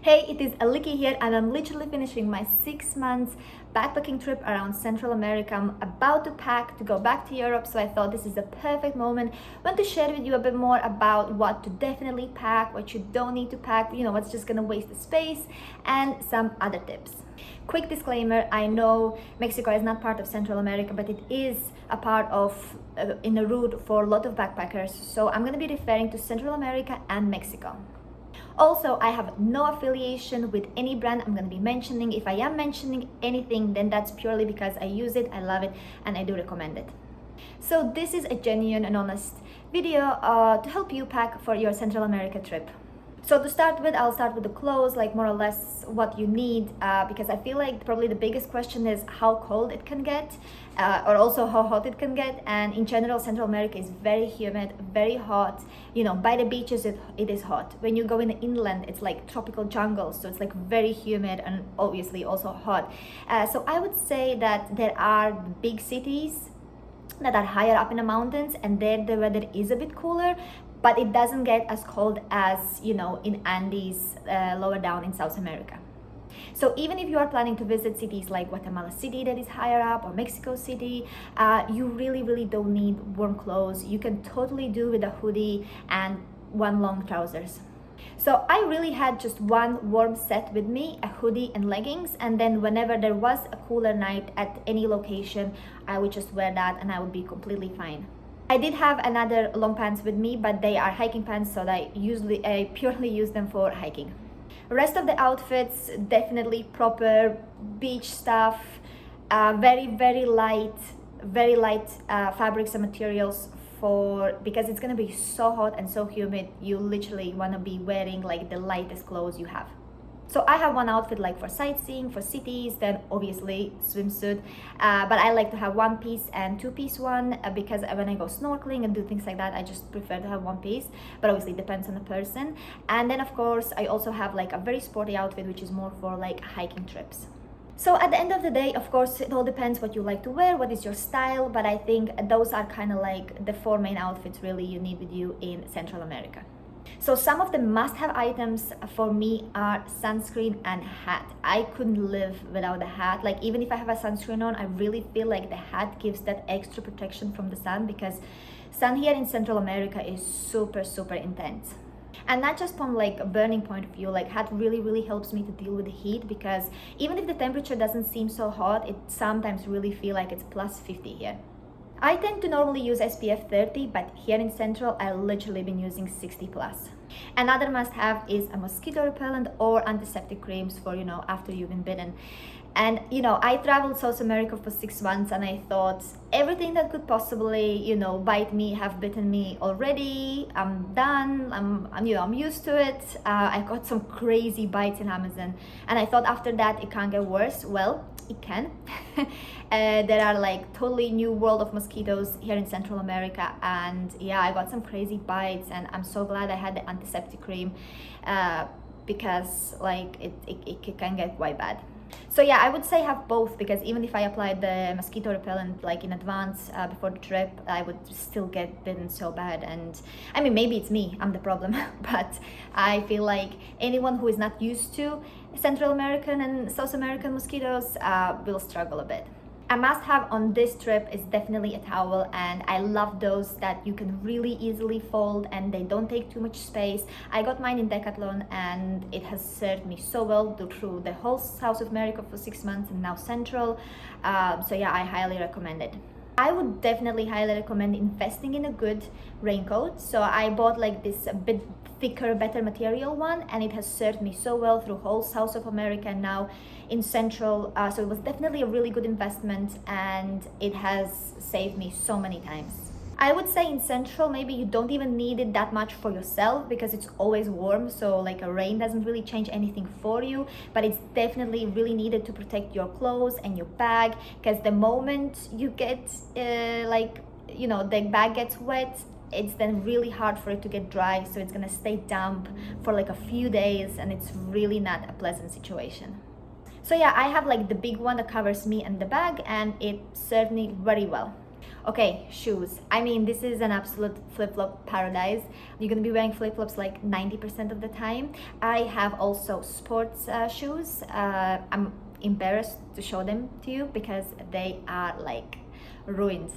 Hey, it is Aliki here, and I'm literally finishing my 6 months backpacking trip around Central America. I'm about to pack to go back to Europe, so I thought this is the perfect moment when to share with you a bit more about what to definitely pack, what you don't need to pack, what's just gonna waste the space, and some other tips. Quick disclaimer, I know Mexico is not part of Central America, but it is a part of in a route for a lot of backpackers, so I'm going to be referring to Central America and Mexico. Also, I have no affiliation with any brand I'm going to be mentioning. If I am mentioning anything, then that's purely because I use it, I love it, and I do recommend it. So this is a genuine and honest video to help you pack for your Central America trip. So to start with, I'll start with the clothes, like more or less what you need, because I feel like probably the biggest question is how cold it can get, or also how hot it can get. And in general, Central America is very humid, very hot. By the beaches, it is hot. When you go in the inland, it's like tropical jungle, so it's like very humid and obviously also hot. So I would say that there are big cities that are higher up in the mountains, and there the weather is a bit cooler, but it doesn't get as cold as in Andes, lower down in South America. So even if you are planning to visit cities like Guatemala City that is higher up, or Mexico City, you really don't need warm clothes. You can totally do with a hoodie and one long trousers. So I really had just one warm set with me, a hoodie and leggings, and then whenever there was a cooler night at any location, I would just wear that and I would be completely fine. I did have another long pants with me, but they are hiking pants, so I purely use them for hiking. Rest of the outfits, definitely proper beach stuff, very light fabrics and materials, because it's gonna be so hot and so humid. You literally wanna be wearing like the lightest clothes you have. So I have one outfit like for sightseeing, for cities, then obviously swimsuit, but I like to have one piece and two-piece one, because when I go snorkeling and do things like that, I just prefer to have one piece, but obviously it depends on the person. And then of course I also have like a very sporty outfit, which is more for like hiking trips. So at the end of the day, of course, it all depends what you like to wear, what is your style, but I think those are kind of like the four main outfits really you need with you in Central America. So some of the must-have items for me are sunscreen and hat. I couldn't live without a hat. Like even if I have a sunscreen on, I really feel like the hat gives that extra protection from the sun, because sun here in Central America is super intense. And not just from like a burning point of view, like hat really helps me to deal with the heat, because even if the temperature doesn't seem so hot, it sometimes really feel like it's plus 50 here. I tend to normally use SPF 30, but here in Central, I literally been using 60 plus. Another must-have is a mosquito repellent or antiseptic creams for, after you've been bitten. And, I traveled South America for 6 months, and I thought everything that could possibly, bite me have bitten me already. I'm done. I'm used to it. I got some crazy bites in Amazon, and I thought after that it can't get worse. Well, it can. There are like totally new world of mosquitoes here in Central America, and yeah, I got some crazy bites, and I'm so glad I had the antiseptic cream, because like it can get quite bad. So yeah, I would say have both, because even if I applied the mosquito repellent like in advance before the trip, I would still get bitten so bad. And I mean, maybe it's me, I'm the problem, but I feel like anyone who is not used to Central American and South American mosquitoes will struggle a bit. A must-have on this trip is definitely a towel, and I love those that you can really easily fold and they don't take too much space. I got mine in Decathlon, and it has served me so well through the whole South America for 6 months and now Central. So yeah, I highly recommend it. I would definitely highly recommend investing in a good raincoat. So I bought like this a bit thicker, better material one, and it has served me so well through whole South of America and now in Central. So it was definitely a really good investment, and it has saved me so many times. I would say in Central, maybe you don't even need it that much for yourself, because it's always warm, so like a rain doesn't really change anything for you, but it's definitely really needed to protect your clothes and your bag, because the moment you get the bag gets wet, it's then really hard for it to get dry, so it's gonna stay damp for like a few days, and it's really not a pleasant situation. So yeah, I have like the big one that covers me and the bag, and it served me very well. Okay, shoes. I mean, this is an absolute flip-flop paradise. You're gonna be wearing flip-flops like 90% of the time. I have also sports shoes. I'm embarrassed to show them to you because they are like ruined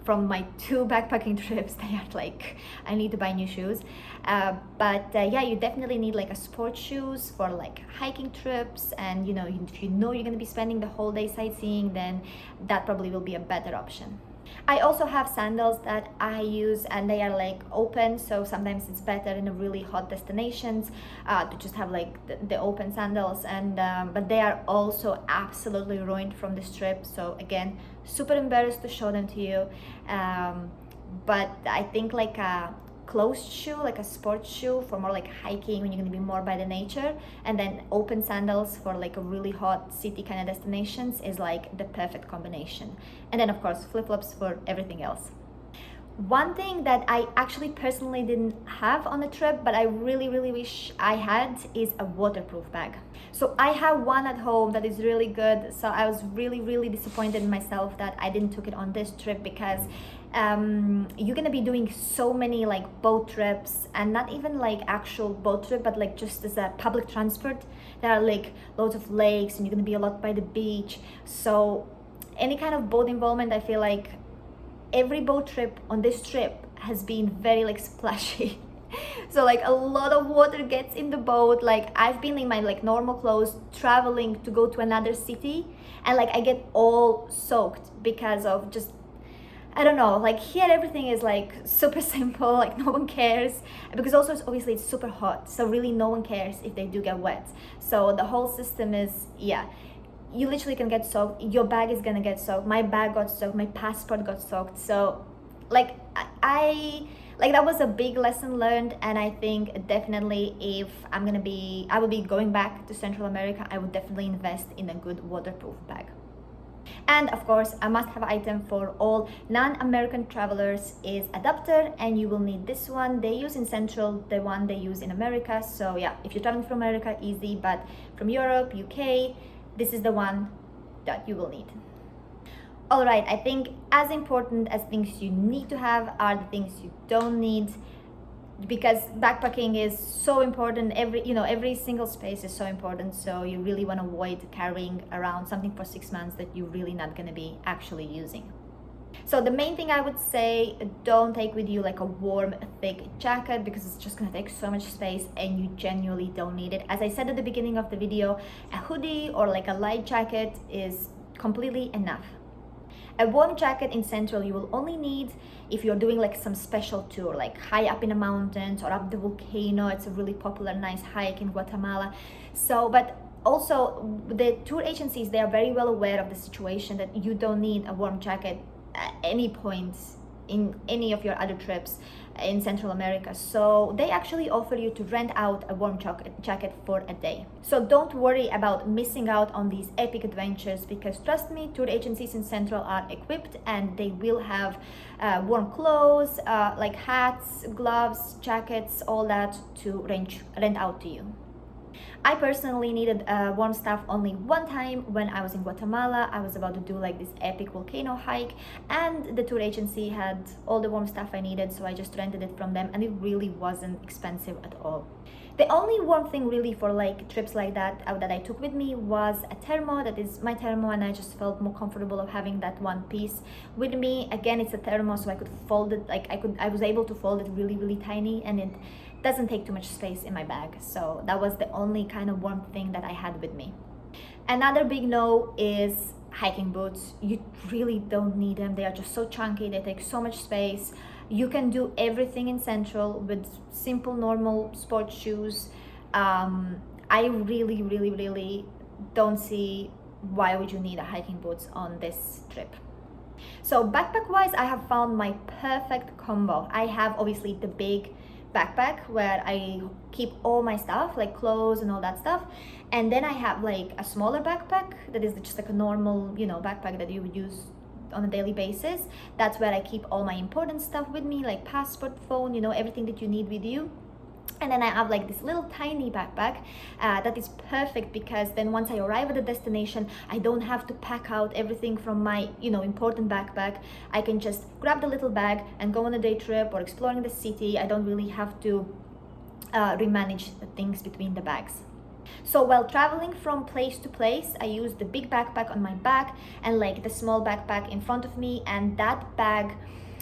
from my 2 backpacking trips. They are like, I need to buy new shoes. But yeah, you definitely need like a sports shoes for like hiking trips, and you know, if you know you're gonna be spending the whole day sightseeing, then that probably will be a better option. I also have sandals that I use, and they are like open, so sometimes it's better in a really hot destinations to just have like the open sandals, and but they are also absolutely ruined from this trip. So again, super embarrassed to show them to you, but I think like a closed shoe, like a sports shoe for more like hiking when you're going to be more by the nature, and then open sandals for like a really hot city kind of destinations is like the perfect combination. And then of course flip-flops for everything else. One thing that I actually personally didn't have on the trip, but I really wish I had, is a waterproof bag. So I have one at home that is really good, so I was really disappointed in myself that I didn't took it on this trip, because you're gonna be doing so many like boat trips, and not even like actual boat trip, but like just as a public transport. There are like loads of lakes, and you're gonna be a lot by the beach, so any kind of boat involvement, I feel like every boat trip on this trip has been very like splashy. So like a lot of water gets in the boat. Like I've been in my like normal clothes traveling to go to another city, and like I get all soaked because of just, I don't know, like here everything is like super simple, like no one cares, because also obviously it's super hot, so really no one cares if they do get wet. So the whole system is, yeah, you literally can get soaked, your bag is gonna get soaked. My bag got soaked, my passport got soaked. So like I like that was a big lesson learned, and I think definitely if I will be going back to Central America, I would definitely invest in a good waterproof bag. And of course, a must-have item for all non-American travelers is adapter, and you will need this one. They use in Central the one they use in America. So yeah, if you're traveling from America, easy, but from Europe, UK, this is the one that you will need. All right, I think as important as things you need to have are the things you don't need, because backpacking is so important. Every single space is so important, so you really want to avoid carrying around something for 6 months that you're really not going to be actually using. So the main thing I would say, don't take with you like a warm thick jacket, because it's just gonna take so much space and you genuinely don't need it. As I said at the beginning of the video, a hoodie or like a light jacket is completely enough. A warm jacket in Central you will only need if you're doing like some special tour, like high up in the mountains or up the volcano. It's a really popular nice hike in Guatemala. So but also the tour agencies, they are very well aware of the situation that you don't need a warm jacket at any point in any of your other trips in Central America. So they actually offer you to rent out a warm jacket for a day. So don't worry about missing out on these epic adventures, because trust me, tour agencies in Central are equipped and they will have warm clothes, like hats, gloves, jackets, all that to rent out to you. I personally needed warm stuff only one time when I was in Guatemala. I was about to do like this epic volcano hike, and the tour agency had all the warm stuff I needed, so I just rented it from them, and it really wasn't expensive at all. The only warm thing really for like trips like that that I took with me was a thermo. That is my thermo, and I just felt more comfortable of having that one piece with me. Again, it's a thermo, so I could fold it, like I was able to fold it really tiny, and it doesn't take too much space in my bag. So that was the only kind of warm thing that I had with me. Another big no is hiking boots. You really don't need them. They are just so chunky, they take so much space. You can do everything in Central with simple normal sports shoes. I really don't see why would you need a hiking boots on this trip. So backpack wise, I have found my perfect combo. I have obviously the big backpack where I keep all my stuff like clothes and all that stuff, and then I have like a smaller backpack that is just like a normal, backpack that you would use on a daily basis. That's where I keep all my important stuff with me, like passport, phone, everything that you need with you. And then I have like this little tiny backpack that is perfect, because then once I arrive at the destination, I don't have to pack out everything from my, important backpack. I can just grab the little bag and go on a day trip or exploring the city. I don't really have to remanage the things between the bags. So while traveling from place to place, I use the big backpack on my back and like the small backpack in front of me, and that bag,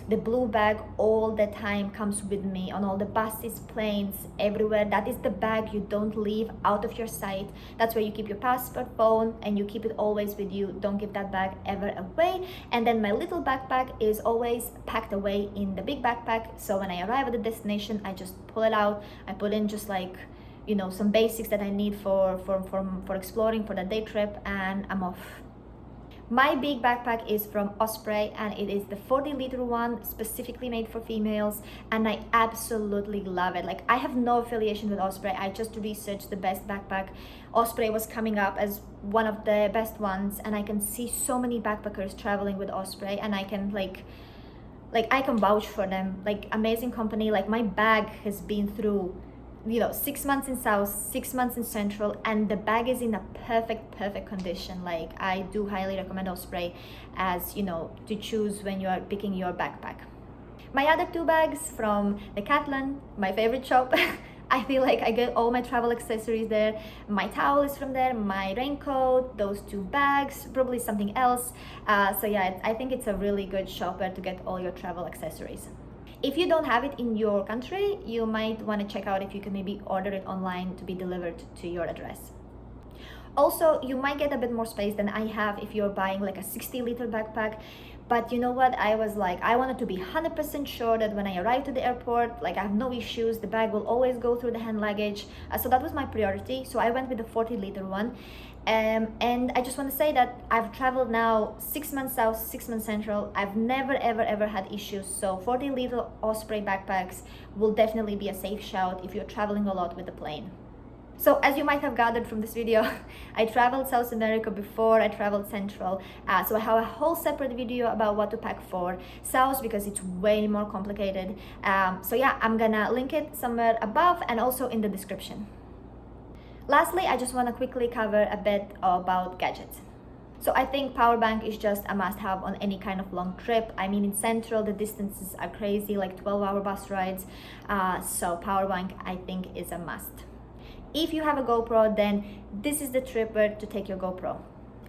the blue bag, all the time comes with me on all the buses, planes, everywhere. That is the bag you don't leave out of your sight. That's where you keep your passport, phone, and you keep it always with you. Don't give that bag ever away. And then my little backpack is always packed away in the big backpack. So when I arrive at the destination, I just pull it out. I put in just like, some basics that I need for exploring for the day trip, and I'm off. My big backpack is from Osprey, and it is the 40-liter one, specifically made for females, and I absolutely love it. Like, I have no affiliation with Osprey. I just researched the best backpack. Osprey was coming up as one of the best ones, and I can see so many backpackers traveling with Osprey, and I can like I can vouch for them. Like, amazing company. Like, my bag has been through 6 months in South, 6 months in Central, and the bag is in a perfect condition. Like, I do highly recommend Osprey as to choose when you are picking your backpack. My other 2 bags from Decathlon, my favorite shop. I feel like I get all my travel accessories there. My towel is from there, my raincoat, those 2 bags, probably something else. So yeah, I think it's a really good shop where to get all your travel accessories. If you don't have it in your country, you might want to check out if you can maybe order it online to be delivered to your address. Also, you might get a bit more space than I have if you're buying like a 60-liter backpack. But you know what? I was like, I wanted to be 100% sure that when I arrive to the airport, like, I have no issues. The bag will always go through the hand luggage. So that was my priority. So I went with the 40-liter one. And I just want to say that I've traveled now 6 months South, 6 months Central. I've never ever had issues. So 40-liter Osprey backpacks will definitely be a safe shout if you're traveling a lot with the plane. So as you might have gathered from this video, I traveled South America before I traveled Central. So I have a whole separate video about what to pack for South, because it's way more complicated. So yeah, I'm gonna link it somewhere above and also in the description. Lastly, I just want to quickly cover a bit about gadgets. So I think power bank is just a must-have on any kind of long trip. I mean, in Central, the distances are crazy, like 12-hour bus rides. So power bank, I think, is a must. If you have a GoPro, then this is the trip where to take your GoPro.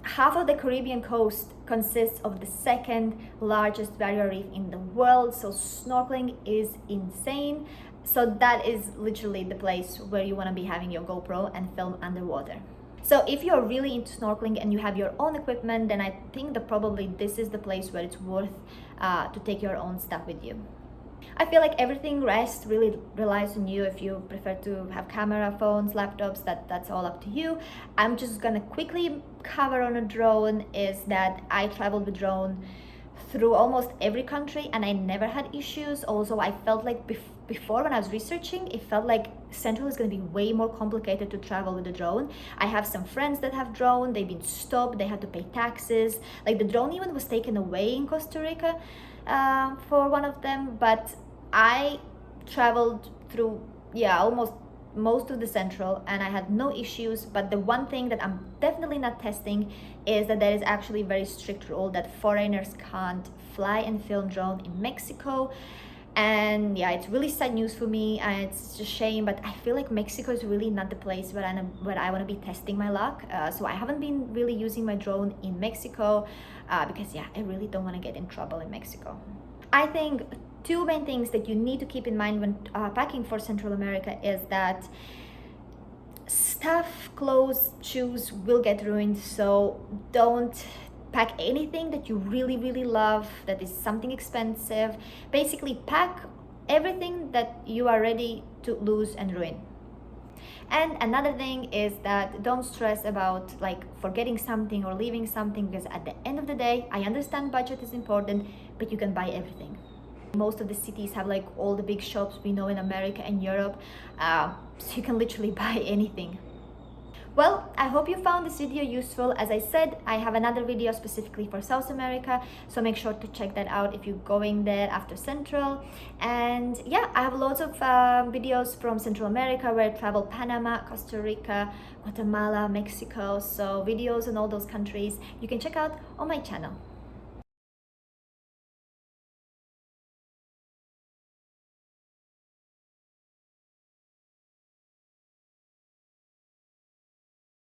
Half of the Caribbean coast consists of the 2nd largest barrier reef in the world, so snorkeling is insane. So that is literally the place where you want to be having your GoPro and film underwater. So if you're really into snorkeling and you have your own equipment, then I think that probably this is the place where it's worth to take your own stuff with you. I feel like everything rest really relies on you. If you prefer to have camera, phones, laptops, that's all up to you. I'm just gonna quickly cover on a drone, is that I traveled with drone through almost every country and I never had issues. Also, I felt like before when I was researching, it felt like Central is going to be way more complicated to travel with the drone. I have some friends that have drone, they've been stopped, they had to pay taxes. Like, the drone even was taken away in Costa Rica for one of them. But I traveled through, almost most of the Central and I had no issues. But the one thing that I'm definitely not testing is that there is actually a very strict rule that foreigners can't fly and film drone in Mexico. And yeah, it's really sad news for me, and it's a shame, but I feel like Mexico is really not the place where I want to be testing my luck. So I haven't been really using my drone in Mexico because I really don't want to get in trouble in Mexico. I think 2 main things that you need to keep in mind when packing for Central America is that stuff, clothes, shoes will get ruined. So don't pack anything that you really love, that is something expensive. Basically, pack everything that you are ready to lose and ruin. And another thing is that don't stress about like forgetting something or leaving something, because at the end of the day, I understand budget is important, but you can buy everything. Most of the cities have like all the big shops we know in America and Europe, so you can literally buy anything. Well, I hope you found this video useful. As I said, I have another video specifically for South America, so make sure to check that out if you're going there after Central. And yeah, I have lots of videos from Central America where I travel: Panama, Costa Rica, Guatemala, Mexico. So videos in all those countries you can check out on my channel.